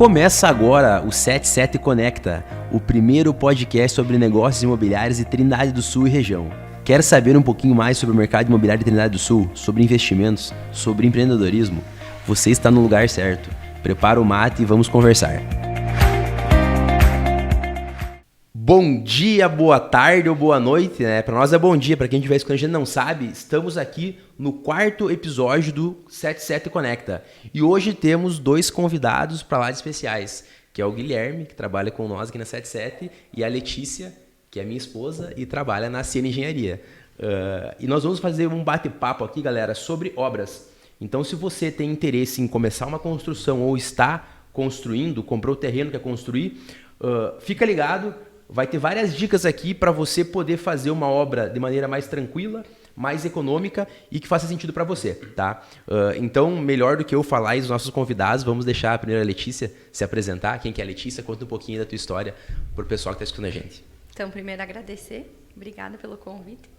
Começa agora o 77 Conecta, o primeiro podcast sobre negócios imobiliários de Trindade do Sul e região. Quer saber um pouquinho mais sobre o mercado imobiliário de Trindade do Sul, sobre investimentos, sobre empreendedorismo? Você está no lugar certo. Prepara o mate e vamos conversar. Bom dia, boa tarde ou boa noite, né? Para nós é bom dia, para quem estiver escutando a gente não sabe, estamos aqui no quarto episódio do 77 Conecta. E hoje temos dois convidados para lá de especiais, que é o Guilherme, que trabalha com nós aqui na 77, e a Letícia, que é minha esposa e trabalha na Siena Engenharia. E nós vamos fazer um bate-papo aqui, galera, sobre obras. Então, se você tem interesse em começar uma construção ou está construindo, comprou o terreno, quer construir, fica ligado. Vai ter várias dicas aqui para você poder fazer uma obra de maneira mais tranquila, mais econômica e que faça sentido para você, tá? Então, melhor do que eu falar e os nossos convidados, vamos deixar a primeira Letícia se apresentar. Quem que é a Letícia? Conta um pouquinho da tua história para o pessoal que está escutando a gente. Então, primeiro agradecer. Obrigada pelo convite.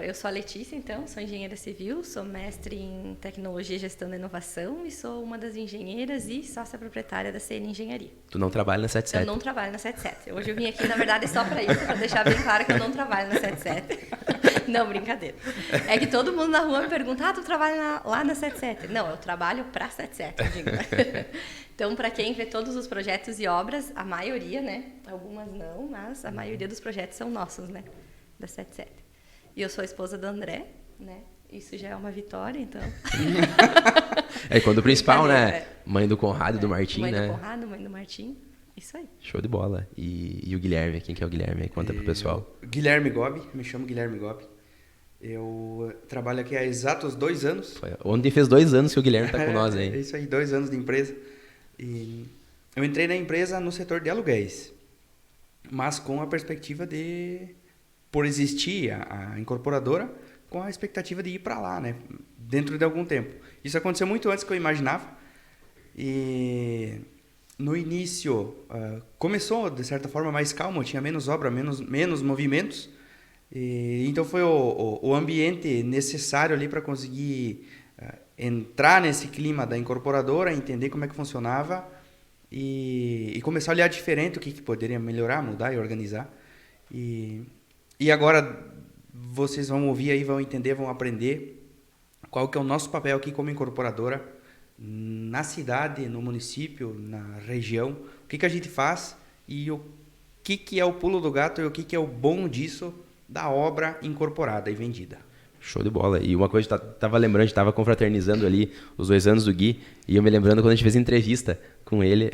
Eu sou a Letícia, então, sou engenheira civil, sou mestre em tecnologia, gestão da inovação e sou uma das engenheiras e sócia proprietária da Siena Engenharia. Tu não trabalha na 77? Eu não trabalho na 77. Hoje eu vim aqui, na verdade, só para isso, para deixar bem claro que eu não trabalho na 77. Não, brincadeira. É que todo mundo na rua me pergunta, tu trabalha lá na 77? Não, eu trabalho para a 77, eu digo. Então, para quem vê todos os projetos e obras, a maioria, né? Algumas não, mas a maioria dos projetos são nossos, né? Da 77. E eu sou a esposa do André, né? Isso já é uma vitória, então. É quando o principal, né? Mãe do Conrado e do Martim, mãe né? Mãe do Conrado, mãe do Martim. Isso aí. Show de bola. E o Guilherme? Quem que é o Guilherme? Conta pro pessoal. Guilherme Gobi, me chamo Guilherme Gobi. Eu trabalho aqui há exatos 2 anos. Ontem fez 2 anos que o Guilherme tá com nós, hein? É isso aí, 2 anos de empresa. E eu entrei na empresa no setor de aluguéis, mas com a perspectiva de... por existir a incorporadora, com a expectativa de ir para lá, né? Dentro de algum tempo. Isso aconteceu muito antes que eu imaginava. E no início, começou de certa forma mais calmo, tinha menos obra, menos movimentos. E então foi o ambiente necessário ali para conseguir entrar nesse clima da incorporadora, entender como é que funcionava e começar a olhar diferente o que poderia melhorar, mudar e organizar. E agora vocês vão ouvir aí, vão entender, vão aprender qual que é o nosso papel aqui como incorporadora na cidade, no município, na região. O que a gente faz e o que é o pulo do gato e o que é o bom disso da obra incorporada e vendida. Show de bola. E uma coisa que eu tava lembrando, a gente tava confraternizando ali os 2 anos do Gui, e eu me lembrando quando a gente fez entrevista com ele,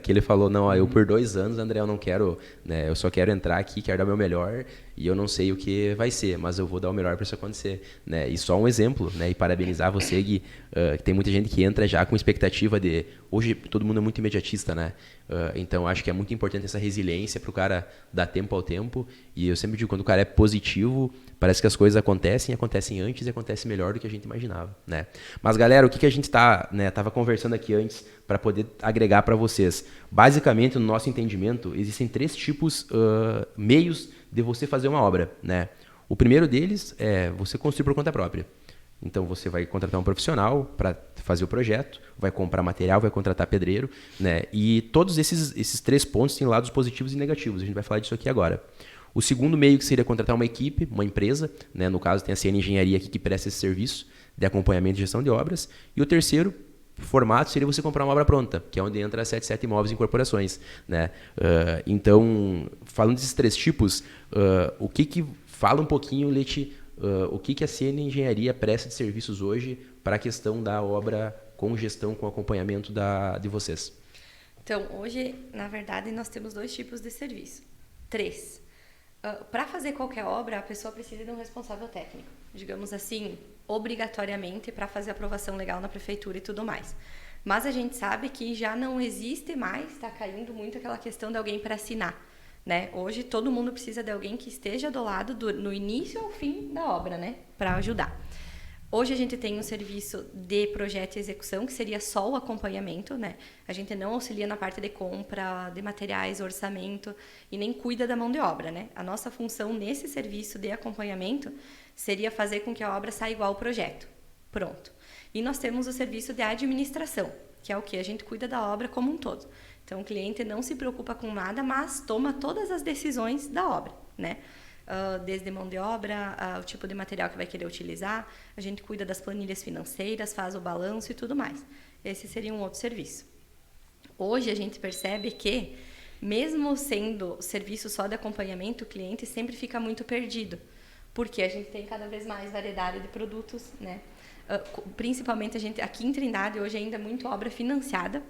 que ele falou, não, eu por 2 anos, André, eu não quero, né, eu só quero entrar aqui, quero dar o meu melhor, e eu não sei o que vai ser, mas eu vou dar o melhor para isso acontecer, né? E só um exemplo, né, e parabenizar você, Gui, que tem muita gente que entra já com expectativa de, hoje todo mundo é muito imediatista, né? Então acho que é muito importante essa resiliência para o cara dar tempo ao tempo, e eu sempre digo, quando o cara é positivo, parece que as coisas acontecem antes e acontecem melhor do que a gente imaginava, né? Mas galera, o que a gente tava conversando aqui antes para poder agregar para vocês? Basicamente, no nosso entendimento, existem 3 tipos, meios de você fazer uma obra, né? O primeiro deles é você construir por conta própria. Então você vai contratar um profissional para fazer o projeto, vai comprar material, vai contratar pedreiro, né? E todos esses 3 pontos têm lados positivos e negativos. A gente vai falar disso aqui agora. O segundo meio que seria contratar uma equipe, uma empresa, né? No caso tem a Siena Engenharia aqui que presta esse serviço de acompanhamento e gestão de obras. E o terceiro formato seria você comprar uma obra pronta, que é onde entra a 77 Imóveis e Incorporações, né? Então, falando desses 3 tipos, fala um pouquinho, Leti, o que a Siena Engenharia presta de serviços hoje para a questão da obra com gestão, com acompanhamento de vocês? Então, hoje, na verdade, nós temos 2 tipos de serviço. 3. Para fazer qualquer obra, a pessoa precisa de um responsável técnico, digamos assim, obrigatoriamente para fazer aprovação legal na prefeitura e tudo mais. Mas a gente sabe que já não existe mais, está caindo muito aquela questão de alguém para assinar, né? Hoje todo mundo precisa de alguém que esteja do lado no início ao fim da obra, né? Para ajudar. Hoje a gente tem um serviço de projeto e execução, que seria só o acompanhamento, né? A gente não auxilia na parte de compra, de materiais, orçamento e nem cuida da mão de obra, né? A nossa função nesse serviço de acompanhamento seria fazer com que a obra saia igual ao projeto. Pronto. E nós temos o serviço de administração, que é o que? A gente cuida da obra como um todo. Então, o cliente não se preocupa com nada, mas toma todas as decisões da obra, né? Desde mão de obra, o tipo de material que vai querer utilizar, a gente cuida das planilhas financeiras, faz o balanço e tudo mais. Esse seria um outro serviço. Hoje a gente percebe que, mesmo sendo serviço só de acompanhamento, o cliente sempre fica muito perdido, porque a gente tem cada vez mais variedade de produtos, né? Principalmente a gente aqui em Trindade hoje ainda é muito obra financiada,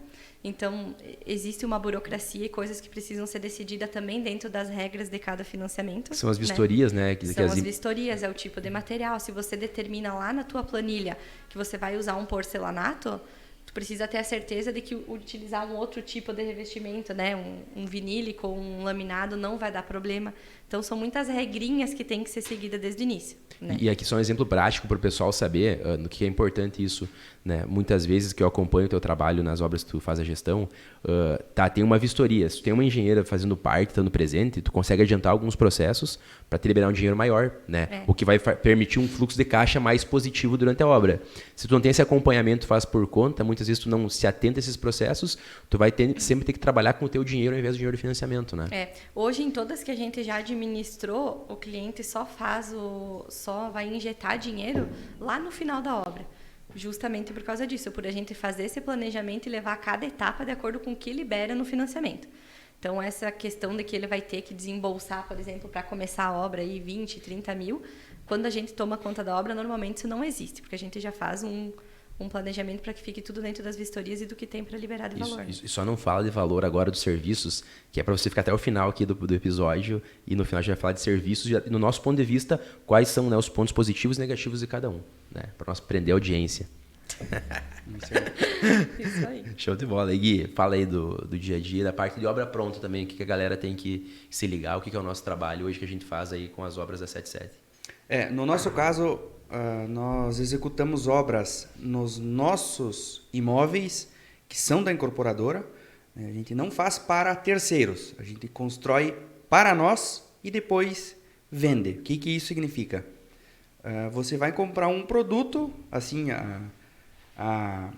então existe uma burocracia e coisas que precisam ser decididas também dentro das regras de cada financiamento. São as vistorias, né? São as vistorias, é o tipo de material. Se você determina lá na tua planilha que você vai usar um porcelanato, tu precisa ter a certeza de que utilizar um outro tipo de revestimento, né? Um vinílico ou um laminado não vai dar problema. Então, são muitas regrinhas que tem que ser seguidas desde o início. Né? E aqui só um exemplo prático para o pessoal saber no que é importante isso. Né? Muitas vezes que eu acompanho o teu trabalho nas obras que tu faz a gestão, tem uma vistoria. Se tu tem uma engenheira fazendo parte, estando presente, tu consegue adiantar alguns processos para te liberar um dinheiro maior, né? O que vai permitir um fluxo de caixa mais positivo durante a obra. Se tu não tem esse acompanhamento, faz por conta, muitas vezes tu não se atenta a esses processos, tu vai sempre ter que trabalhar com o teu dinheiro ao invés do dinheiro de financiamento, né? Hoje, em todas que a gente já administrou, o cliente só vai injetar dinheiro lá no final da obra. Justamente por causa disso, por a gente fazer esse planejamento e levar cada etapa de acordo com o que libera no financiamento. Então, essa questão de que ele vai ter que desembolsar, por exemplo, para começar a obra, aí 20, 30 mil, quando a gente toma conta da obra, normalmente isso não existe, porque a gente já faz um planejamento para que fique tudo dentro das vistorias e do que tem para liberar de valor. E só não fala de valor agora dos serviços, que é para você ficar até o final aqui do episódio, e no final a gente vai falar de serviços, e no nosso ponto de vista, quais são, né, os pontos positivos e negativos de cada um, né, para nós prender a audiência. Isso aí. Show de bola. E Gui, fala aí do dia a dia, da parte de obra pronta também, o que a galera tem que se ligar, o que é o nosso trabalho hoje que a gente faz aí com as obras da 77. No nosso caso, nós executamos obras nos nossos imóveis que são da incorporadora. A gente não faz para terceiros, a gente constrói para nós e depois vende. O que isso significa? Você vai comprar um produto, assim, a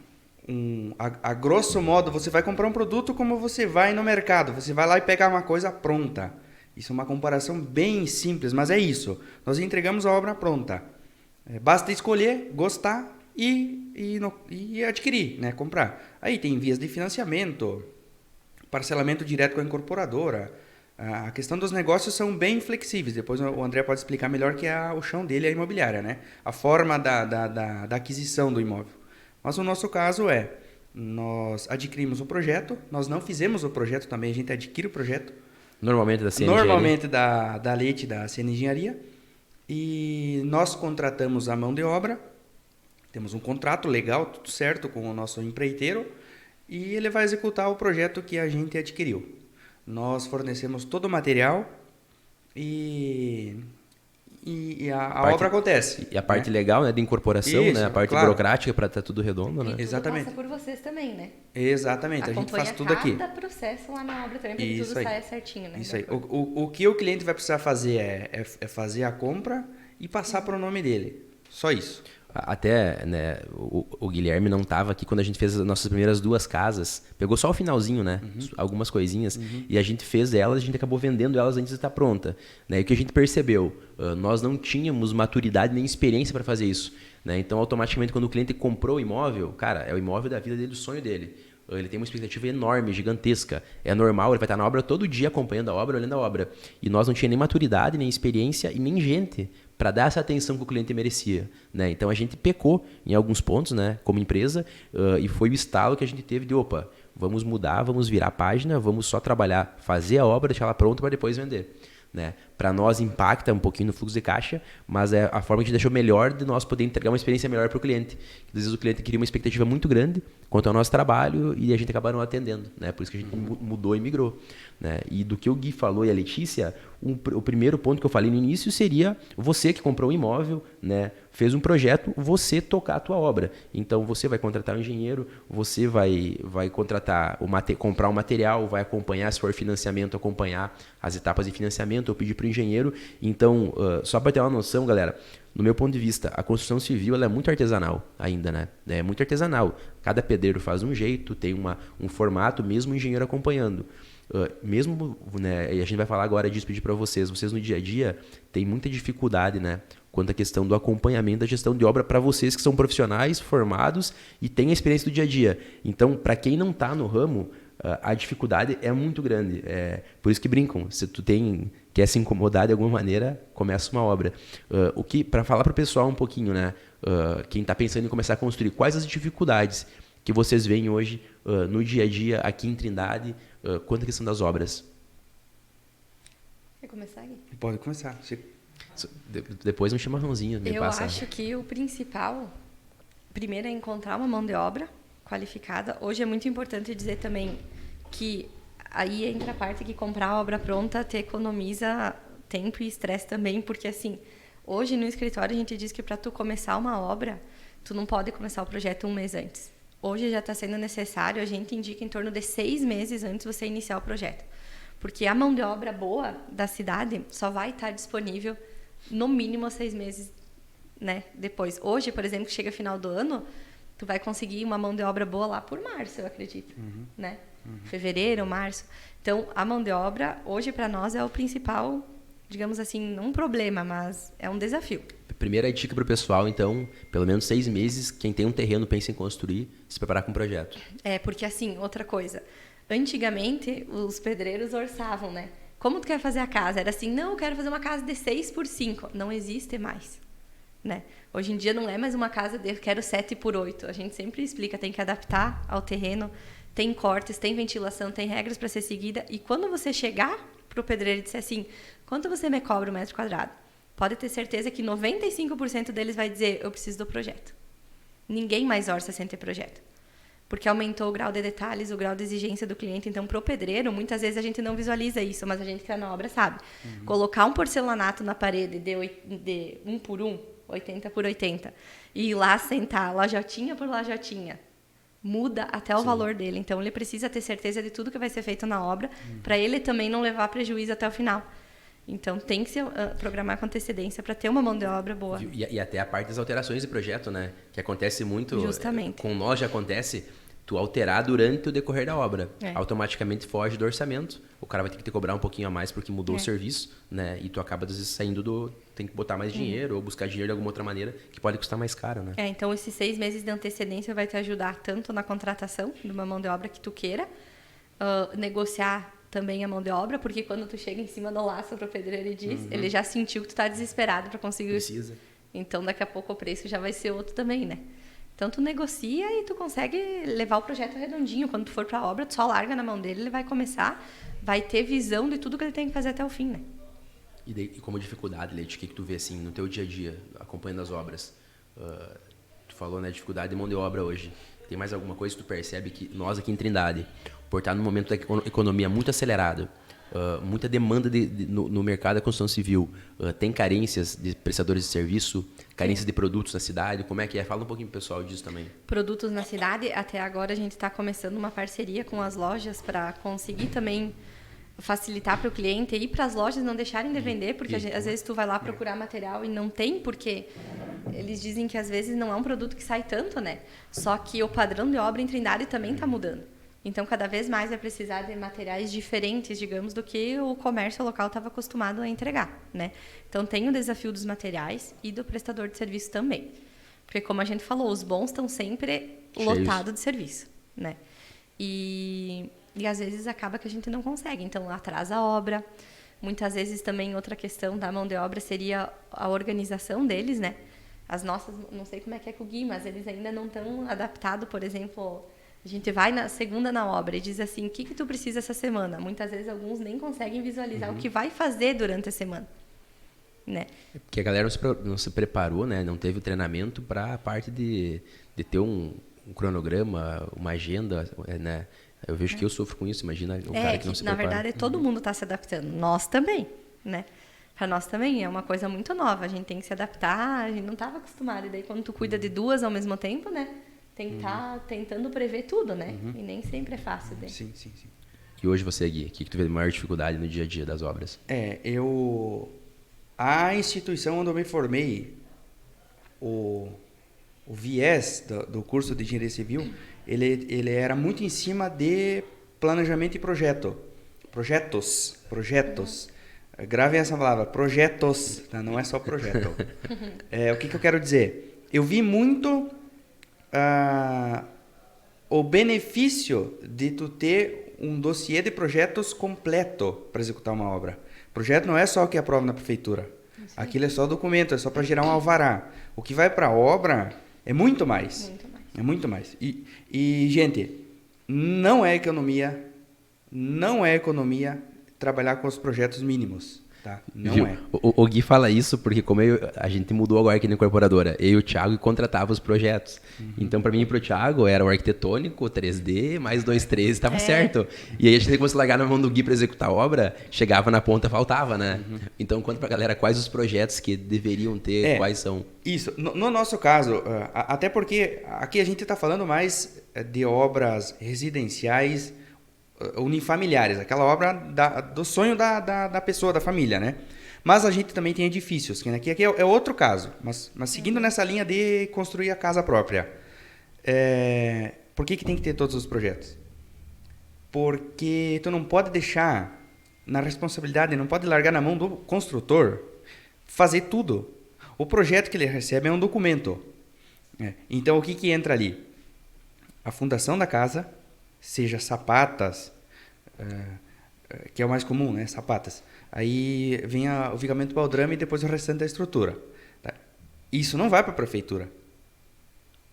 grosso modo, você vai comprar um produto como você vai no mercado. Você vai lá e pega uma coisa pronta. Isso é uma comparação bem simples, mas é isso. Nós entregamos a obra pronta. Basta escolher, gostar e adquirir, né? Comprar. Aí tem vias de financiamento, parcelamento direto com a incorporadora. A questão dos negócios são bem flexíveis. Depois o André pode explicar melhor que o chão dele é a imobiliária, né? A forma da aquisição do imóvel. Mas o nosso caso nós adquirimos o projeto, nós não fizemos o projeto também, a gente adquire o projeto. Normalmente da CN Engenharia? Normalmente da Leite, da CN Engenharia. E nós contratamos a mão de obra, temos um contrato legal, tudo certo, com o nosso empreiteiro, e ele vai executar o projeto que a gente adquiriu. Nós fornecemos todo o material e a obra acontece. E a parte legal, né, de incorporação, isso, né, a parte burocrática para estar tudo redondo, né? E tudo Exatamente. passa por vocês também, né? Exatamente, a gente faz tudo aqui. Acompanha cada processo lá na obra também, para que tudo saia certinho, né? Isso aí. O que o cliente vai precisar fazer é fazer a compra e passar para o nome dele. Só isso. Até, né, o Guilherme não estava aqui quando a gente fez as nossas primeiras 2 casas. Pegou só o finalzinho, né? Algumas coisinhas. E a gente fez elas, a gente acabou vendendo elas antes de estar pronta. Né? E o que a gente percebeu? Nós não tínhamos maturidade nem experiência para fazer isso. Né? Então, automaticamente, quando o cliente comprou o imóvel, cara, é o imóvel da vida dele, o sonho dele. Ele tem uma expectativa enorme, gigantesca. É normal, ele vai estar na obra todo dia, acompanhando a obra, olhando a obra. E nós não tínhamos nem maturidade, nem experiência e nem gente para dar essa atenção que o cliente merecia. Né? Então, a gente pecou em alguns pontos, né, como empresa, e foi o estalo que a gente teve de, vamos mudar, vamos virar a página, vamos só trabalhar, fazer a obra, deixar ela pronta para depois vender. Né? Para nós impacta um pouquinho no fluxo de caixa, mas é a forma que a gente deixou melhor de nós poder entregar uma experiência melhor para o cliente. Às vezes o cliente queria uma expectativa muito grande quanto ao nosso trabalho e a gente acaba não atendendo, né? Por isso que a gente mudou e migrou. Né? E do que o Gui falou e a Letícia, o primeiro ponto que eu falei no início seria você que comprou um imóvel, né? Fez um projeto, você tocar a tua obra. Então você vai contratar um engenheiro, você vai contratar comprar um material, vai acompanhar, se for financiamento, acompanhar as etapas de financiamento, ou pedir para o engenheiro. Então, só para ter uma noção, galera, no meu ponto de vista, a construção civil ela é muito artesanal ainda, né? É muito artesanal. Cada pedreiro faz um jeito, tem um formato, mesmo o engenheiro acompanhando. Mesmo, né, e a gente vai falar agora disso, pedir para vocês no dia a dia têm muita dificuldade, né, quanto à questão do acompanhamento da gestão de obra para vocês que são profissionais, formados e têm a experiência do dia a dia. Então, para quem não está no ramo, a dificuldade é muito grande. Por isso que brincam, se tu quer se incomodar de alguma maneira, começa uma obra. Para falar para o pessoal um pouquinho, né, quem está pensando em começar a construir, quais as dificuldades que vocês veem hoje no dia a dia aqui em Trindade, quanto à questão das obras? Quer começar, Gui? Pode começar. Depois um chimarrãozinho. Eu acho que o principal, primeiro, é encontrar uma mão de obra qualificada. Hoje é muito importante dizer também que aí entra a parte que comprar a obra pronta te economiza tempo e estresse também, porque assim, hoje no escritório a gente diz que para tu começar uma obra, tu não pode começar o projeto um mês antes. Hoje já está sendo necessário, a gente indica em torno de 6 meses antes você iniciar o projeto. Porque a mão de obra boa da cidade só vai estar disponível no mínimo 6 meses, né, depois. Hoje, por exemplo, que chega final do ano, tu vai conseguir uma mão de obra boa lá por março, eu acredito. Né? Fevereiro, março. Então, a mão de obra, hoje, para nós, é o principal, digamos assim, não um problema, mas é um desafio. Primeira dica para o pessoal, então, pelo menos 6 meses, quem tem um terreno, pensa em construir, se preparar com um projeto. Porque assim, outra coisa, antigamente os pedreiros orçavam, né? Como tu quer fazer a casa? Era assim, não, eu quero fazer uma casa de 6x5. Não existe mais, né? Hoje em dia não é mais uma casa de quero 7x8. A gente sempre explica, tem que adaptar ao terreno, tem cortes, tem ventilação, tem regras para ser seguida. E quando você chegar para o pedreiro e disser assim, quanto você me cobra o metro quadrado? Pode ter certeza que 95% deles vai dizer, eu preciso do projeto. Ninguém mais orça sem ter projeto. Porque aumentou o grau de detalhes, o grau de exigência do cliente. Então, para o pedreiro, muitas vezes a gente não visualiza isso, mas a gente que está na obra sabe. Colocar um porcelanato na parede de 1 por 1, 80 por 80, e ir lá sentar lajotinha por lajotinha, muda até o valor dele. Então, ele precisa ter certeza de tudo que vai ser feito na obra, para ele também não levar prejuízo até o final. Então, tem que se programar com antecedência para ter uma mão de obra boa. E até a parte das alterações de projeto, né? Que acontece muito. Justamente. Com nós já acontece, tu alterar durante o decorrer da obra. Automaticamente foge do orçamento. O cara vai ter que te cobrar um pouquinho a mais porque mudou o serviço, né? E tu acaba, às vezes, saindo tem que botar mais dinheiro ou buscar dinheiro de alguma outra maneira que pode custar mais caro, né? Então, esses 6 meses de antecedência vai te ajudar tanto na contratação de uma mão de obra que tu queira, negociar também a mão de obra, porque quando tu chega em cima do laço para o pedreiro e diz, ele já sentiu que tu está desesperado para conseguir Precisa. Então, daqui a pouco o preço já vai ser outro também, né? Então, tu negocia e tu consegue levar o projeto redondinho. Quando tu for para a obra, tu só larga na mão dele, ele vai começar, vai ter visão de tudo que ele tem que fazer até o fim, né? E como dificuldade, Leite, o que tu vê assim no teu dia a dia, acompanhando as obras? Tu falou, né, dificuldade de mão de obra hoje. Tem mais alguma coisa que tu percebe que nós aqui em Trindade, por estar num momento da economia muito acelerado, muita demanda no mercado da construção civil, tem carências de prestadores de serviço, carências de produtos na cidade, como é que é? Fala um pouquinho pro pessoal disso também. Produtos na cidade, até agora a gente está começando uma parceria com as lojas para conseguir também facilitar para o cliente ir para as lojas não deixarem de vender, porque às vezes tu vai lá procurar material e não tem, porque eles dizem que às vezes não é um produto que sai tanto, né? Só que o padrão de obra em Trindade também está mudando. Então, cada vez mais vai precisar de materiais diferentes, digamos, do que o comércio local estava acostumado a entregar, né? Então, tem o desafio dos materiais e do prestador de serviço também. Porque, como a gente falou, os bons estão sempre lotados de serviço, né? E às vezes acaba que a gente não consegue. Então, atrasa a obra. Muitas vezes também outra questão da mão de obra seria a organização deles, né? As nossas, não sei como é que é com o Gui, mas eles ainda não estão adaptados, por exemplo... A gente vai na segunda na obra e diz assim, o que tu precisa essa semana? Muitas vezes alguns nem conseguem visualizar o que vai fazer durante a semana, né? Porque a galera não se preparou, né? Não teve o treinamento para a parte de ter um cronograma, uma agenda, né? Eu vejo que eu sofro com isso, imagina o cara que não se prepara. Na verdade, todo mundo está se adaptando, nós também, né? Para nós também é uma coisa muito nova, a gente tem que se adaptar, a gente não estava acostumado. E daí quando tu cuida de duas ao mesmo tempo, né? Tem que estar tentando prever tudo, né? E nem sempre é fácil. Sim. E hoje você, Gui, o que tu vê de maior dificuldade no dia a dia das obras? A instituição onde eu me formei, o viés do curso de engenharia civil, ele era muito em cima de planejamento e projetos. Gravem essa palavra, projetos, tá? Não é só projeto. O que eu quero dizer? Eu vi muito o benefício de tu ter um dossiê de projetos completo para executar uma obra. Projeto não é só o que aprova na prefeitura. Aquilo é só documento, é só para gerar um alvará. O que vai para a obra é muito mais. É muito mais. E, gente, não é economia trabalhar com os projetos mínimos. Tá? Não Viu? é. O Gui fala isso porque como a gente mudou agora aqui na incorporadora, eu e o Thiago contratava os projetos. Então, para mim e para o Thiago, era o arquitetônico, 3D, mais 2, 3, estava certo. E aí a gente começou a largar na mão do Gui para executar a obra, chegava na ponta, faltava, né? Então, conta para a galera quais os projetos que deveriam ter, quais são. Isso. No nosso caso, até porque aqui a gente está falando mais de obras residenciais unifamiliares, aquela obra do sonho da pessoa, da família, né? Mas a gente também tem edifícios, que aqui é outro caso, mas seguindo nessa linha de construir a casa própria. Por que tem que ter todos os projetos? Porque tu não pode deixar na responsabilidade, não pode largar na mão do construtor fazer tudo. O projeto que ele recebe é um documento. Então, o que entra ali? A fundação da casa, seja sapatas, que é o mais comum, né? Sapatas. Aí vem o vigamento baldrame e depois o restante da estrutura. Tá? Isso não vai para a prefeitura.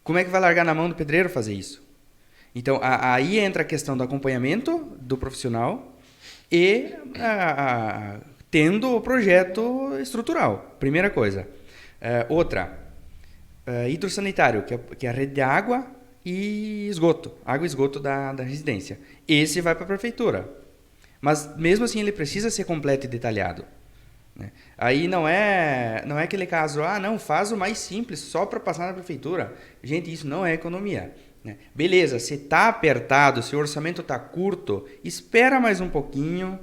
Como é que vai largar na mão do pedreiro fazer isso? Então, aí entra a questão do acompanhamento do profissional e tendo o projeto estrutural. Primeira coisa. Outra, hidrossanitário, que é a rede de água e esgoto, água e esgoto da residência. Esse vai para a prefeitura. Mas mesmo assim ele precisa ser completo e detalhado. Né? Aí não é aquele caso, não, faz o mais simples só para passar na prefeitura. Gente, isso não é economia. Né? Beleza, se está apertado, se o orçamento está curto, espera mais um pouquinho,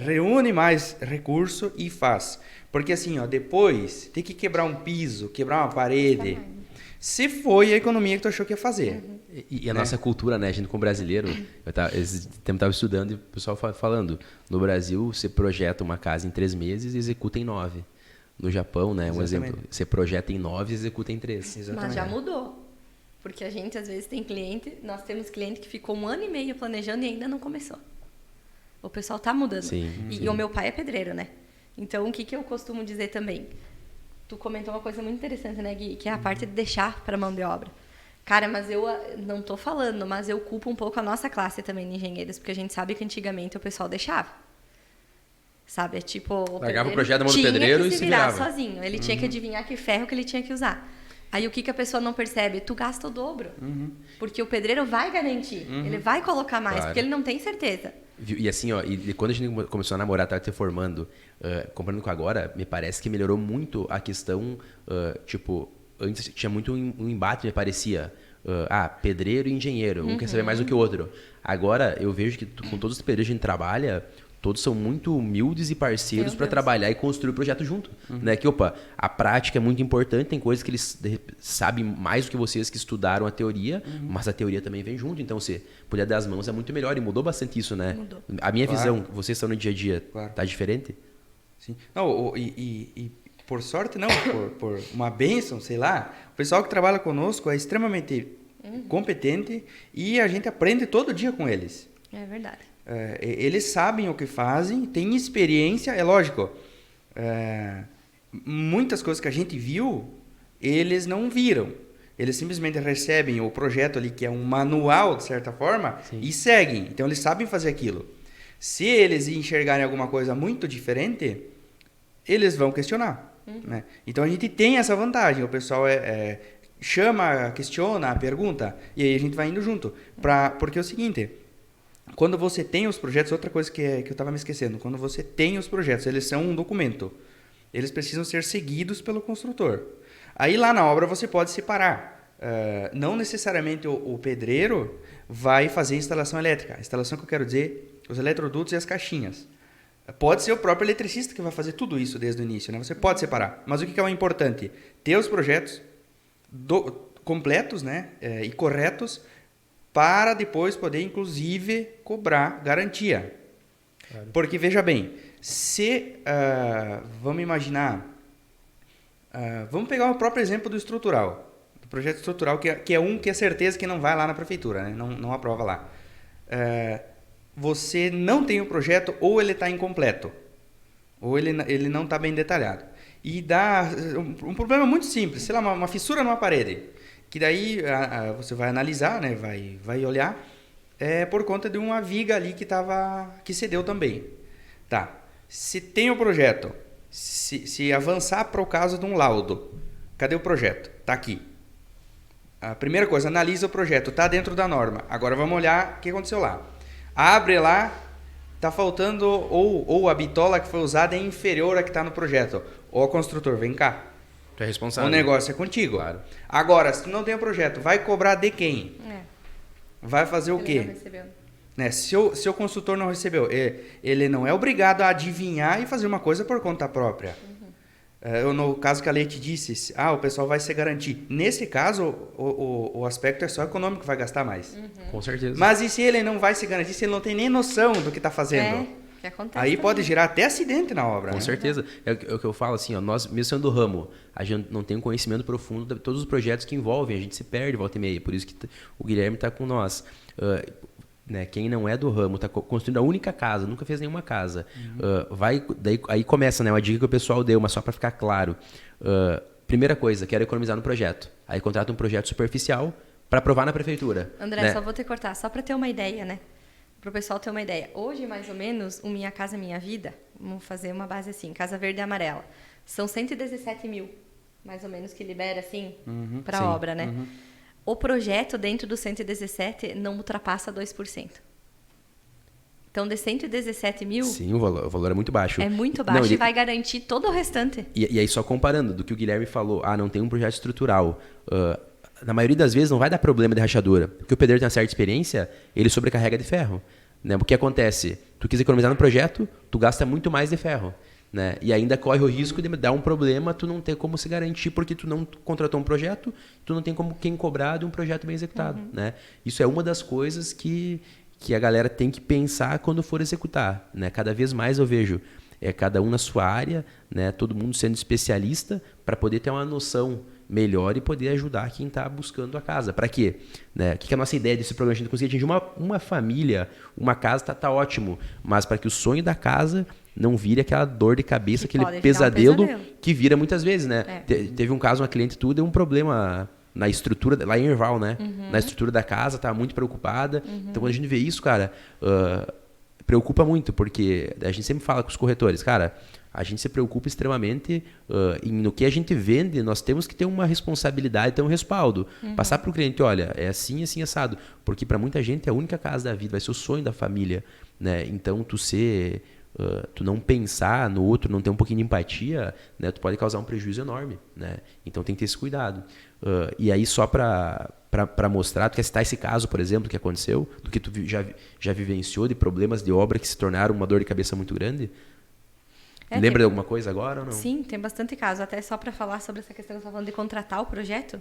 reúne mais recurso e faz. Porque assim, depois tem que quebrar um piso, quebrar uma parede. Se foi a economia que tu achou que ia fazer. E a nossa cultura, né? A gente como brasileiro, esse tempo estava estudando e o pessoal falando, no Brasil você projeta uma casa em 3 meses e executa em 9. No Japão, né? Um exemplo, você projeta em 9 e executa em 3. Exatamente. Mas já mudou. Porque a gente às vezes tem cliente, nós temos cliente que ficou 1 ano e meio planejando e ainda não começou. O pessoal tá mudando. Sim. E o meu pai é pedreiro, né? Então o que eu costumo dizer também? Tu comentou uma coisa muito interessante, né, Gui? Que é a parte de deixar para mão de obra. Cara, mas eu não tô falando, mas eu culpo um pouco a nossa classe também de engenheiros, porque a gente sabe que antigamente o pessoal deixava. Sabe? É tipo... Largava o projeto na mão do pedreiro e se virava sozinho. Ele tinha que adivinhar que ferro que ele tinha que usar. Aí o que a pessoa não percebe? Tu gasta o dobro. Porque o pedreiro vai garantir. Ele vai colocar mais, porque ele não tem certeza. E assim, e quando a gente começou a namorar, estava te formando, comparando com agora, me parece que melhorou muito a questão, antes tinha muito um embate, me parecia, pedreiro e engenheiro, um quer saber mais do que o outro. Agora, eu vejo que com todos os pedreiros que a gente trabalha, todos são muito humildes e parceiros para trabalhar e construir o projeto junto. Né? Que, a prática é muito importante, tem coisas que eles sabem mais do que vocês que estudaram a teoria, mas a teoria também vem junto. Então, se puder dar as mãos, é muito melhor. E mudou bastante isso, né? Mudou. A minha visão, vocês estão no dia a dia, tá diferente? Sim. Não, e por sorte, não, por uma bênção, sei lá, o pessoal que trabalha conosco é extremamente competente e a gente aprende todo dia com eles. É verdade. Eles sabem o que fazem, têm experiência, é lógico. Muitas coisas que a gente viu, eles não viram. Eles simplesmente recebem o projeto ali, que é um manual, de certa forma, e seguem. Então, eles sabem fazer aquilo. Se eles enxergarem alguma coisa muito diferente, eles vão questionar. Né? Então, a gente tem essa vantagem. O pessoal chama, questiona, pergunta, e aí a gente vai indo junto. Porque é o seguinte... Quando você tem os projetos, outra coisa que eu estava me esquecendo, quando você tem os projetos, eles são um documento. Eles precisam ser seguidos pelo construtor. Aí lá na obra você pode separar. Não necessariamente o pedreiro vai fazer instalação elétrica. A instalação que eu quero dizer, os eletrodutos e as caixinhas. Pode ser o próprio eletricista que vai fazer tudo isso desde o início, né? Você pode separar. Mas o que é o importante? Ter os projetos completos, né? E corretos para depois poder, inclusive, cobrar garantia. Claro. Porque, veja bem, se, vamos imaginar, vamos pegar o próprio exemplo do estrutural, do projeto estrutural, que é um que é certeza que não vai lá na prefeitura, né? Não aprova lá. Você não tem o projeto ou ele está incompleto, ou ele não está bem detalhado. E dá um problema muito simples, sei lá, uma fissura numa parede, que daí você vai analisar, né? vai olhar, por conta de uma viga ali que cedeu também. Tá. Se tem o projeto, se avançar para o caso de um laudo, cadê o projeto? Está aqui. A primeira coisa, analisa o projeto, está dentro da norma. Agora vamos olhar o que aconteceu lá. Abre lá, está faltando, ou a bitola que foi usada é inferior à que está no projeto. Ou construtor, vem cá. Tu é responsável. O negócio é contigo. Claro. Agora, se tu não tem o projeto, vai cobrar de quem? Vai fazer o quê? Não recebeu. Né? Se o consultor não recebeu, ele não é obrigado a adivinhar e fazer uma coisa por conta própria. No caso que a Leite disse, o pessoal vai se garantir. Nesse caso, o aspecto é só econômico que vai gastar mais. Com certeza. Mas e se ele não vai se garantir, se ele não tem nem noção do que está fazendo? Que acontece aí também. pode gerar até acidente na obra. Com certeza. É o que eu falo assim, nós, mesmo sendo do ramo, a gente não tem um conhecimento profundo de todos os projetos que envolvem, a gente se perde volta e meia. Por isso que o Guilherme está com nós. Né, quem não é do ramo, está construindo a única casa, nunca fez nenhuma casa. Aí começa, né, uma dica que o pessoal deu, mas só para ficar claro. Primeira coisa, quero economizar no projeto. Aí contrata um projeto superficial para aprovar na prefeitura. André, né? só vou te cortar, só para ter uma ideia, né? Para o pessoal ter uma ideia. Hoje, mais ou menos, o Minha Casa Minha Vida, vamos fazer uma base assim, Casa Verde e Amarela, são 117 mil, mais ou menos, que libera, assim, para a obra, né? O projeto, dentro do 117, não ultrapassa 2%. Então, de 117 mil... Sim, o valor é muito baixo. É muito baixo e vai garantir todo o restante. E aí, só comparando do que o Guilherme falou, não tem um projeto estrutural. Na maioria das vezes, não vai dar problema de rachadura. Porque o pedreiro tem uma certa experiência, ele sobrecarrega de ferro. Né? O que acontece? Tu quis economizar no projeto, tu gasta muito mais de ferro. Né? E ainda corre o risco de dar um problema, tu não ter como se garantir, porque tu não contratou um projeto, tu não tem como quem cobrar de um projeto bem executado. Né? Isso é uma das coisas que a galera tem que pensar quando for executar. Né? Cada vez mais eu vejo cada um na sua área, né? Todo mundo sendo especialista para poder ter uma noção melhor e poder ajudar quem está buscando a casa. Para quê? Né? O que é a nossa ideia desse programa? A gente conseguir atingir uma família, uma casa está ótimo, mas para que o sonho da casa não vire aquela dor de cabeça, aquele pesadelo que vira muitas vezes, né? Teve um caso, uma cliente deu um problema na estrutura, lá em Erval, né? Na estrutura da casa, estava muito preocupada. Então, quando a gente vê isso, cara, preocupa muito, porque a gente sempre fala com os corretores, cara, a gente se preocupa extremamente no que a gente vende, nós temos que ter uma responsabilidade, ter um respaldo. Passar para o cliente, olha, é assim, assim, assado. Porque para muita gente é a única casa da vida, vai ser o sonho da família. Né? Então, tu não pensar no outro, não ter um pouquinho de empatia, né? Tu pode causar um prejuízo enorme. Né? Então, tem que ter esse cuidado. E aí, só para mostrar, tu quer citar esse caso, por exemplo, que aconteceu, do que tu já vivenciou de problemas de obra que se tornaram uma dor de cabeça muito grande? Lembra de alguma coisa agora ou não? Sim, tem bastante caso. Até só para falar sobre essa questão que você está falando de contratar o projeto,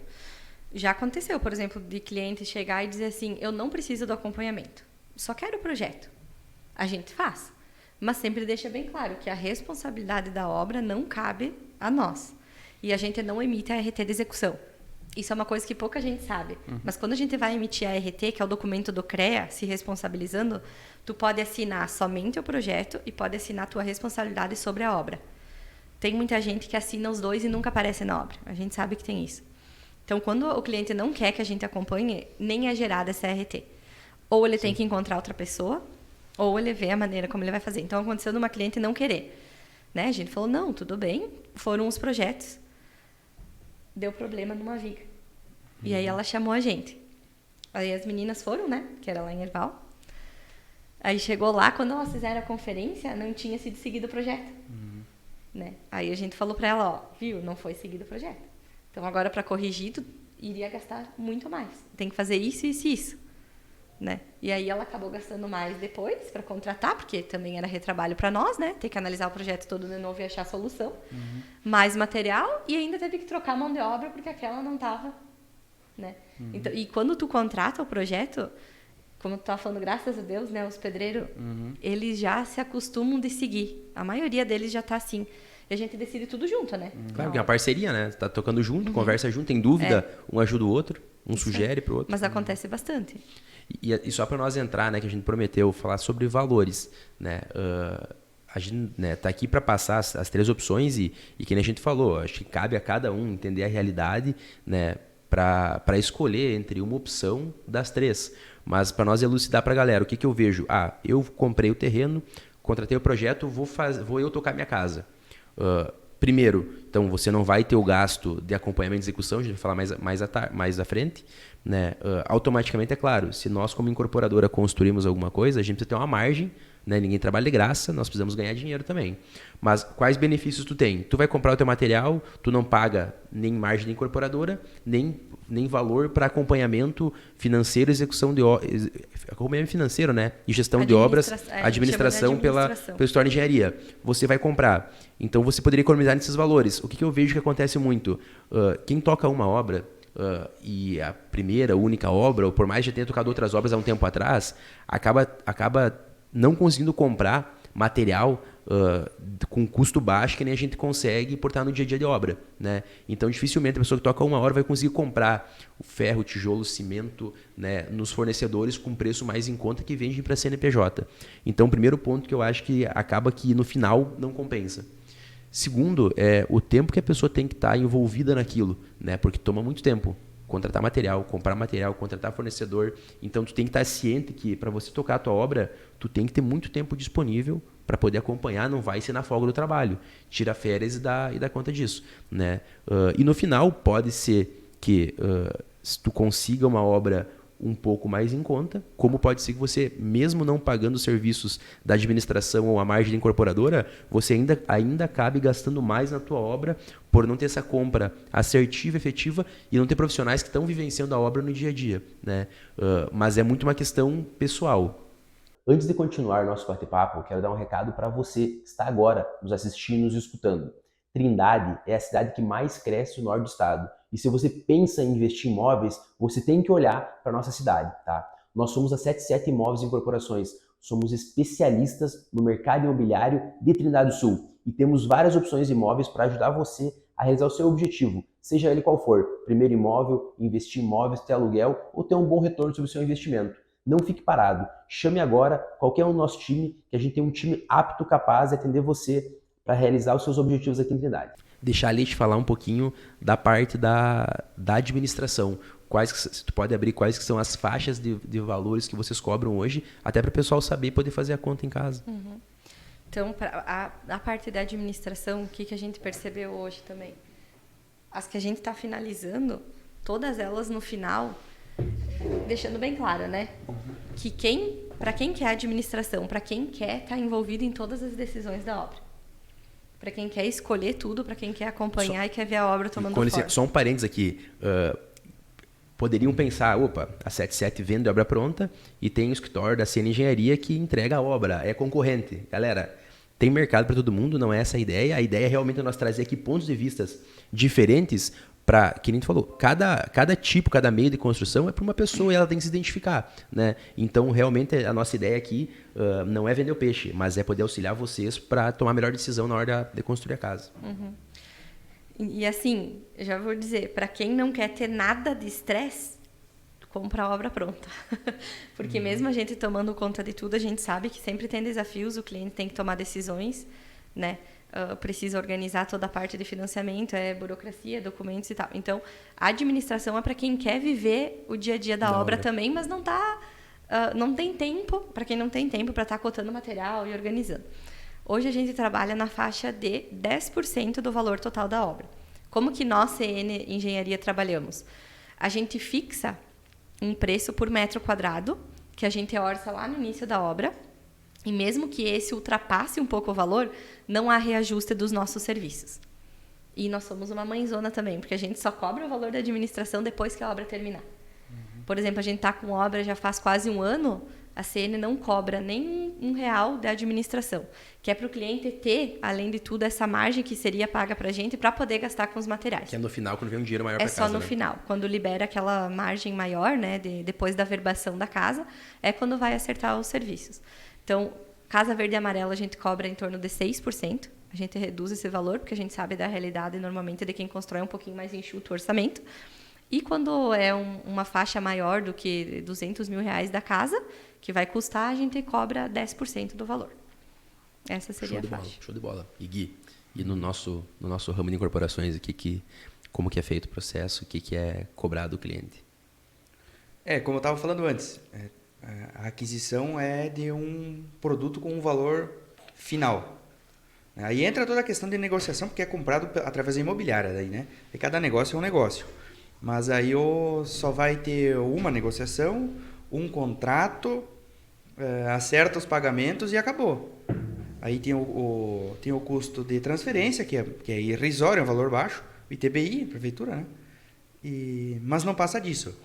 já aconteceu, por exemplo, de cliente chegar e dizer assim, eu não preciso do acompanhamento, só quero o projeto. A gente faz, mas sempre deixa bem claro que a responsabilidade da obra não cabe a nós. E a gente não emite a RT de execução. Isso é uma coisa que pouca gente sabe. Mas quando a gente vai emitir a RT, que é o documento do CREA, se responsabilizando, tu pode assinar somente o projeto e pode assinar a tua responsabilidade sobre a obra. Tem muita gente que assina os dois e nunca aparece na obra. A gente sabe que tem isso. Então, quando o cliente não quer que a gente acompanhe, nem é gerada essa RT. Ou ele tem que encontrar outra pessoa, ou ele vê a maneira como ele vai fazer. Então, aconteceu de uma cliente não querer. Né? A gente falou, não, tudo bem, foram os projetos. Deu problema numa viga. E aí ela chamou a gente. Aí as meninas foram, né? Que era lá em Erval. Aí chegou lá, quando elas fizeram a conferência, não tinha sido seguido o projeto. Né? Aí a gente falou para ela, viu, não foi seguido o projeto. Então agora para corrigir, tu iria gastar muito mais. Tem que fazer isso, isso e isso. né? E aí ela acabou gastando mais depois para contratar, porque também era retrabalho para nós, né? Ter que analisar o projeto todo de novo e achar a solução. Mais material e ainda teve que trocar a mão de obra porque aquela não estava, né? Então, e quando tu contrata o projeto, como tu tá falando, graças a Deus, né? Os pedreiros, eles já se acostumam de seguir. A maioria deles já tá assim. E a gente decide tudo junto, né? Claro, que é uma parceria, né? Tá tocando junto, conversa junto, tem dúvida, um ajuda o outro, um sugere pro outro. Mas acontece bastante. E só para nós entrar, né, que a gente prometeu falar sobre valores, né? A gente, né, tá aqui para passar as 3 opções e que nem a gente falou, acho que cabe a cada um entender a realidade, né, para escolher entre uma opção das 3. Mas para nós elucidar para a galera, o que eu vejo? Eu comprei o terreno, contratei o projeto, vou eu tocar minha casa. Primeiro, então você não vai ter o gasto de acompanhamento e execução, a gente vai falar mais à frente, né? Automaticamente, é claro, se nós como incorporadora construímos alguma coisa, a gente precisa ter uma margem, né? Ninguém trabalha de graça, nós precisamos ganhar dinheiro também. Mas quais benefícios tu tem? Tu vai comprar o teu material, tu não paga nem margem de incorporadora, nem valor para acompanhamento financeiro, execução de acompanhamento financeiro, né? E gestão de obras, administração pelo escritório de engenharia. Você vai comprar. Então você poderia economizar nesses valores. O que eu vejo que acontece muito? Quem toca uma obra, e a primeira, única obra, ou por mais que já tenha tocado outras obras há um tempo atrás, acaba não conseguindo comprar material com custo baixo que nem a gente consegue por estar no dia a dia de obra, né? Então dificilmente a pessoa que toca uma hora vai conseguir comprar o ferro, o tijolo, o cimento, né, nos fornecedores com preço mais em conta que vendem para a CNPJ. Então o primeiro ponto que eu acho que acaba que no final não compensa. Segundo, é o tempo que a pessoa tem que estar envolvida naquilo, né? Porque toma muito tempo. Contratar material, comprar material, contratar fornecedor. Então, tu tem que estar ciente que para você tocar a tua obra, tu tem que ter muito tempo disponível para poder acompanhar, não vai ser na folga do trabalho. Tira férias e dá conta disso, né? E no final, pode ser que se tu consiga uma obra um pouco mais em conta, como pode ser que você, mesmo não pagando os serviços da administração ou a margem da incorporadora, você ainda acabe gastando mais na tua obra por não ter essa compra assertiva, efetiva e não ter profissionais que estão vivenciando a obra no dia a dia, né? Mas é muito uma questão pessoal. Antes de continuar nosso bate-papo, quero dar um recado para você que está agora nos assistindo, nos escutando. Trindade é a cidade que mais cresce no norte do estado. E se você pensa em investir em imóveis, você tem que olhar para a nossa cidade, tá? Nós somos a 77 Imóveis e Incorporações. Somos especialistas no mercado imobiliário de Trindade do Sul. E temos várias opções de imóveis para ajudar você a realizar o seu objetivo, seja ele qual for. Primeiro imóvel, investir em imóveis, ter aluguel ou ter um bom retorno sobre o seu investimento. Não fique parado. Chame agora qualquer um do nosso time, que a gente tem um time apto, capaz de atender você para realizar os seus objetivos aqui em Trindade. Deixar a Leite falar um pouquinho da parte da administração. Se tu pode abrir quais que são as faixas de valores que vocês cobram hoje, até para o pessoal saber e poder fazer a conta em casa. Uhum. Então, a parte da administração, o que a gente percebeu hoje também? As que a gente está finalizando, todas elas no final, deixando bem claro, né? Que para quem quer administração, para quem quer estar envolvido em todas as decisões da obra. Para quem quer escolher tudo, para quem quer acompanhar e quer ver a obra tomando forma. Só um parênteses aqui. Poderiam pensar, a 77 vende obra pronta e tem o escritório da CN Engenharia que entrega a obra, é concorrente. Galera, tem mercado para todo mundo, não é essa a ideia. A ideia é realmente nós trazer aqui pontos de vistas diferentes para, que nem tu falou, cada tipo, cada meio de construção é para uma pessoa e ela tem que se identificar, né? Então, realmente, a nossa ideia aqui não é vender o peixe, mas é poder auxiliar vocês para tomar a melhor decisão na hora de construir a casa. Uhum. E assim, eu já vou dizer, para quem não quer ter nada de estresse, compra a obra pronta. Porque mesmo a gente tomando conta de tudo, a gente sabe que sempre tem desafios, o cliente tem que tomar decisões, né? Precisa organizar toda a parte de financiamento, burocracia, documentos e tal. Então, a administração é para quem quer viver o dia a dia da obra também, mas não tem tempo, para quem não tem tempo para estar cotando material e organizando. Hoje a gente trabalha na faixa de 10% do valor total da obra. Como que nós, CN Engenharia, trabalhamos? A gente fixa um preço por metro quadrado, que a gente orça lá no início da obra, e mesmo que esse ultrapasse um pouco o valor, não há reajuste dos nossos serviços. E nós somos uma mãezona também, porque a gente só cobra o valor da administração depois que a obra terminar. Por exemplo, a gente está com obra já faz quase um ano, a CN não cobra nem R$1 de administração, que é para o cliente ter, além de tudo, essa margem que seria paga para a gente para poder gastar com os materiais. Que é no final, quando vem um dinheiro maior para casa. É só no final. Quando libera aquela margem maior, né, depois da verbação da casa, é quando vai acertar os serviços. Então, Casa Verde e Amarela a gente cobra em torno de 6%. A gente reduz esse valor, porque a gente sabe da realidade, normalmente, de quem constrói um pouquinho mais enxuto o orçamento. E quando é uma faixa maior do que R$200 mil da casa, que vai custar, a gente cobra 10% do valor. Essa seria a faixa. Show de bola. E Gui, no nosso ramo de incorporações aqui, como que é feito o processo, o que é cobrado do cliente? Como eu estava falando antes, a aquisição é de um produto com um valor final. Aí entra toda a questão de negociação, porque é comprado através da imobiliária, daí, né? E cada negócio é um negócio. Mas aí só vai ter uma negociação, um contrato, acerta os pagamentos e acabou. Aí tem o custo de transferência, que é irrisório, é um valor baixo, o ITBI, prefeitura, né? Mas não passa disso.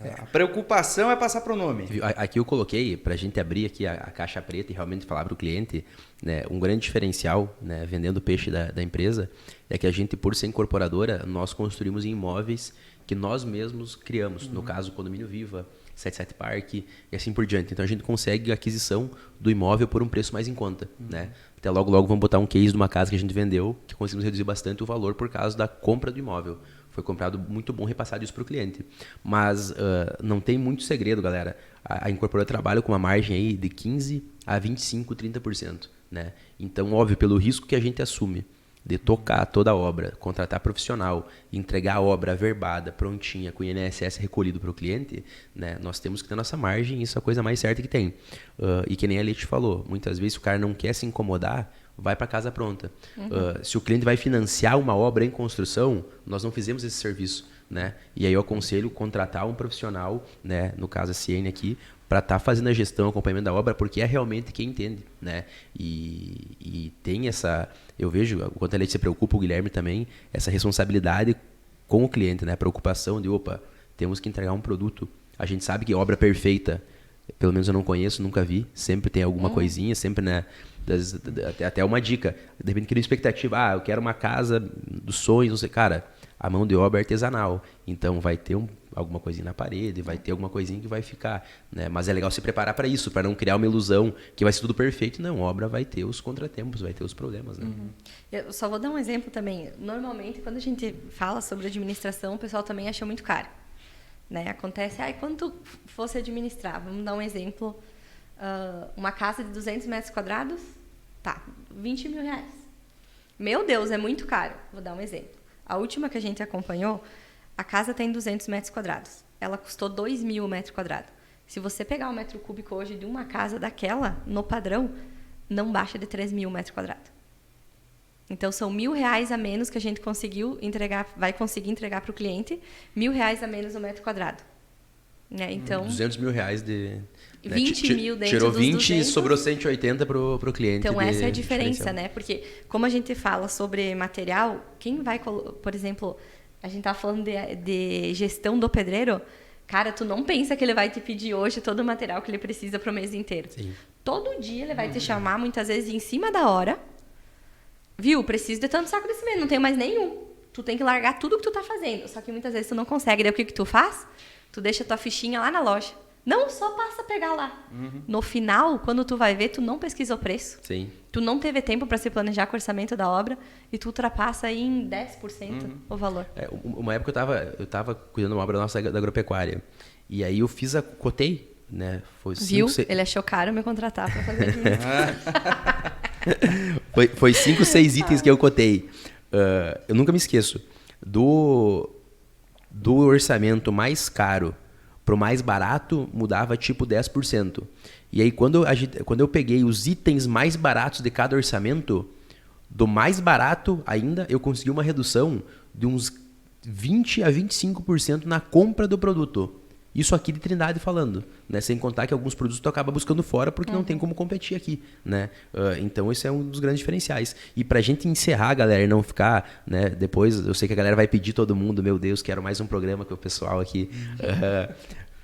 A preocupação é passar para o nome. Aqui eu coloquei, para a gente abrir aqui a caixa preta e realmente falar para o cliente, né, um grande diferencial, né, vendendo peixe da empresa, é que a gente, por ser incorporadora, nós construímos imóveis que nós mesmos criamos. No caso, o Condomínio Viva, 77 Park e assim por diante. Então a gente consegue a aquisição do imóvel por um preço mais em conta. Né? Até logo vamos botar um case de uma casa que a gente vendeu, que conseguimos reduzir bastante o valor por causa da compra do imóvel. Foi comprado muito bom, repassado isso para o cliente. Mas não tem muito segredo, galera. A incorporadora trabalha com uma margem aí de 15% a 25%, 30%. Né? Então, óbvio, pelo risco que a gente assume de tocar toda a obra, contratar profissional, entregar a obra verbada, prontinha, com o INSS recolhido para o cliente, né? Nós temos que ter nossa margem, isso é a coisa mais certa que tem. E que nem a Leti falou, muitas vezes o cara não quer se incomodar, vai para casa pronta. Se o cliente vai financiar uma obra em construção, nós não fizemos esse serviço. Né? E aí eu aconselho contratar um profissional, né? No caso a CN aqui, para estar fazendo a gestão, acompanhamento da obra, porque é realmente quem entende, né? E tem essa, eu vejo, o quanto a Leite se preocupa, o Guilherme também, essa responsabilidade com o cliente, né? A preocupação de, temos que entregar um produto. A gente sabe que obra perfeita, pelo menos eu não conheço, nunca vi, sempre tem alguma coisinha, sempre, né? Até uma dica, de repente cria expectativa, eu quero uma casa dos sonhos, não sei, cara, a mão de obra é artesanal, então vai ter alguma coisinha na parede, vai ter alguma coisinha que vai ficar, né? Mas é legal se preparar para isso, para não criar uma ilusão que vai ser tudo perfeito. Não, a obra vai ter os contratempos, vai ter os problemas, né? Eu só vou dar um exemplo também. Normalmente, quando a gente fala sobre administração, o pessoal também acha muito caro. Né? Acontece, quanto fosse administrar? Vamos dar um exemplo. Uma casa de 200 metros quadrados, tá, R$20 mil. Meu Deus, é muito caro. Vou dar um exemplo. A última que a gente acompanhou, a casa tem 200 metros quadrados. Ela custou 2 mil o metro quadrado. Se você pegar o metro cúbico hoje de uma casa daquela, no padrão, não baixa de 3 mil o metro quadrado. Então, são R$1.000 a menos que a gente conseguiu entregar, vai conseguir entregar para o cliente, R$1.000 a menos o metro quadrado. Né? Então, R$200 mil de... 20 mil dentro tirou dos 20 200. E sobrou 180 para o cliente. Então, essa é a diferença, né? Porque, como a gente fala sobre material, quem vai... Por exemplo, a gente tá falando de gestão do pedreiro. Cara, tu não pensa que ele vai te pedir hoje todo o material que ele precisa para o mês inteiro. Sim. Todo dia ele vai te chamar, muitas vezes, em cima da hora. Viu? Preciso de tanto saco de cimento, não tenho mais nenhum. Tu tem que largar tudo que tu tá fazendo. Só que muitas vezes tu não consegue. Daí o que tu faz? Tu deixa tua fichinha lá na loja. Não, só passa a pegar lá. No final, quando tu vai ver, tu não pesquisa o preço. Sim. Tu não teve tempo para se planejar com o orçamento da obra e tu ultrapassa aí em 10% o valor. Uma época eu tava cuidando de uma obra nossa da agropecuária. E aí eu cotei, né? Foi Viu? Ele achou caro me contratar para fazer administração. Foi 5, 6 itens que eu cotei. Eu nunca me esqueço. Do orçamento mais caro pro mais barato, mudava tipo 10%. E aí, quando eu peguei os itens mais baratos de cada orçamento, do mais barato ainda, eu consegui uma redução de uns 20% a 25% na compra do produto. Isso aqui de Trindade falando, né? Sem contar que alguns produtos tu acaba buscando fora porque não tem como competir aqui, né? Então esse é um dos grandes diferenciais. E pra gente encerrar, galera, e não ficar, né? Depois eu sei que a galera vai pedir todo mundo, meu Deus, quero mais um programa com o pessoal aqui.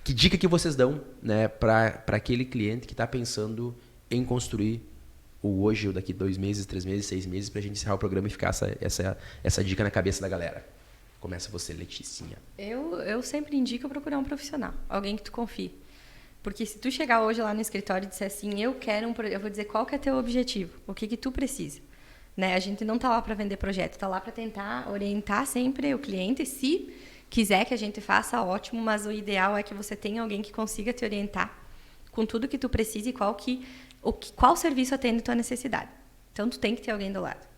Que dica que vocês dão, né? Pra aquele cliente que tá pensando em construir o hoje, ou daqui 2 meses, 3 meses, 6 meses, pra gente encerrar o programa e ficar essa dica na cabeça da galera. Começa você, Leticinha. Eu sempre indico procurar um profissional, alguém que tu confie. Porque se tu chegar hoje lá no escritório e disser assim, eu vou dizer qual que é teu objetivo, o que tu precisa. Né? A gente não tá lá para vender projeto, tá lá para tentar orientar sempre o cliente. Se quiser que a gente faça, ótimo, mas o ideal é que você tenha alguém que consiga te orientar com tudo que tu precisa e qual serviço atende a tua necessidade. Então, tu tem que ter alguém do lado.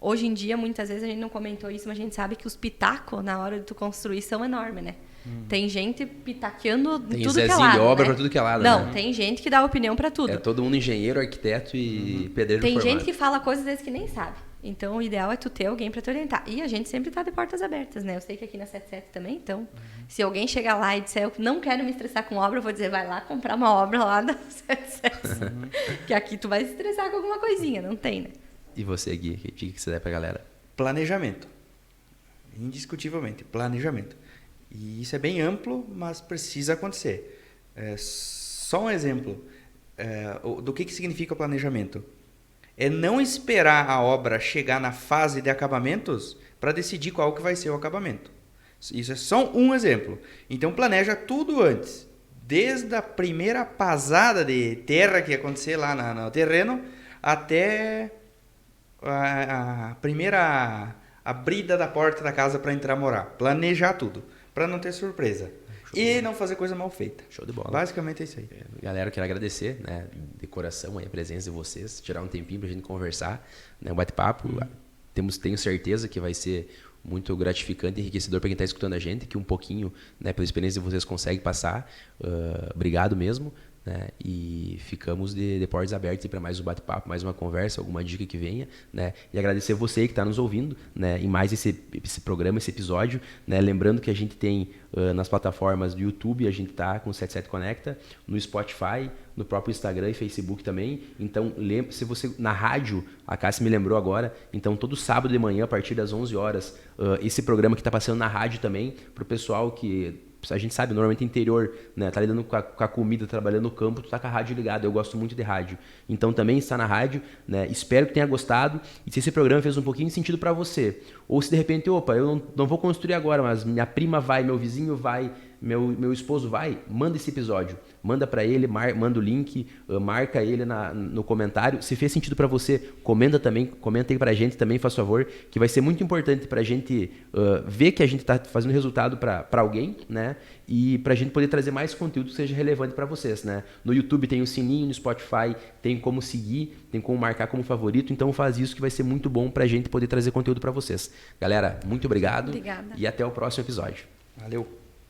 Hoje em dia, muitas vezes, a gente não comentou isso, mas a gente sabe que os pitacos, na hora de tu construir, são enormes, né? Tem gente pitaqueando tem tudo que é lado. Tem Zezinho de obra, né? pra tudo que é lado. Não, né? tem gente que dá opinião para tudo. É todo mundo engenheiro, arquiteto e pedreiro Tem formado. gente que fala coisas, às vezes, que nem sabe. Então, o ideal é tu ter alguém para te orientar. E a gente sempre tá de portas abertas, né? Eu sei que aqui na 77 também, então... Se alguém chegar lá e disser, eu não quero me estressar com obra, eu vou dizer, vai lá comprar uma obra lá da 77. Que aqui tu vai se estressar com alguma coisinha, não tem, né? E você, Gui, que dica que você dá pra galera? Planejamento. Indiscutivelmente, planejamento. E isso é bem amplo, mas precisa acontecer. Só um exemplo do que significa o planejamento. É não esperar a obra chegar na fase de acabamentos para decidir qual que vai ser o acabamento. Isso é só um exemplo. Então planeja tudo antes. Desde a primeira pasada de terra que ia acontecer lá no terreno até a primeira abrida da porta da casa para entrar morar. Planejar tudo, para não ter surpresa. E não fazer coisa mal feita. Show de bola. Basicamente é isso aí. Galera, eu quero agradecer, né, de coração aí a presença de vocês, tirar um tempinho pra gente conversar, né, um bate-papo. Tenho certeza que vai ser muito gratificante e enriquecedor para quem está escutando a gente, que um pouquinho, né, pela experiência de vocês consegue passar. Obrigado mesmo. Né? E ficamos de portas abertas para mais um bate-papo, mais uma conversa, alguma dica que venha, né? E agradecer você que está nos ouvindo, né? Em mais esse programa, esse episódio, né? Lembrando que a gente tem nas plataformas do YouTube, a gente está com o 77 Conecta, no Spotify, no próprio Instagram e Facebook também. Então, se você na rádio, a Cássia me lembrou agora, então todo sábado de manhã, a partir das 11 horas, esse programa que está passando na rádio também, para o pessoal que... A gente sabe, normalmente interior, né? Tá lidando com a comida, trabalhando no campo, tu tá com a rádio ligada. Eu gosto muito de rádio. Então também está na rádio, né? Espero que tenha gostado. E se esse programa fez um pouquinho de sentido para você, ou se de repente, opa, eu não vou construir agora, mas minha prima vai, meu vizinho vai, meu esposo vai, manda esse episódio. Manda para ele, manda o link, marca ele no comentário. Se fez sentido para você, comenta aí pra gente também, faz favor, que vai ser muito importante pra gente ver que a gente tá fazendo resultado para alguém, né? E pra gente poder trazer mais conteúdo que seja relevante para vocês, né? No YouTube tem o sininho, no Spotify tem como seguir, tem como marcar como favorito, então faz isso que vai ser muito bom pra gente poder trazer conteúdo para vocês. Galera, muito obrigado. Obrigada. E até o próximo episódio. Valeu.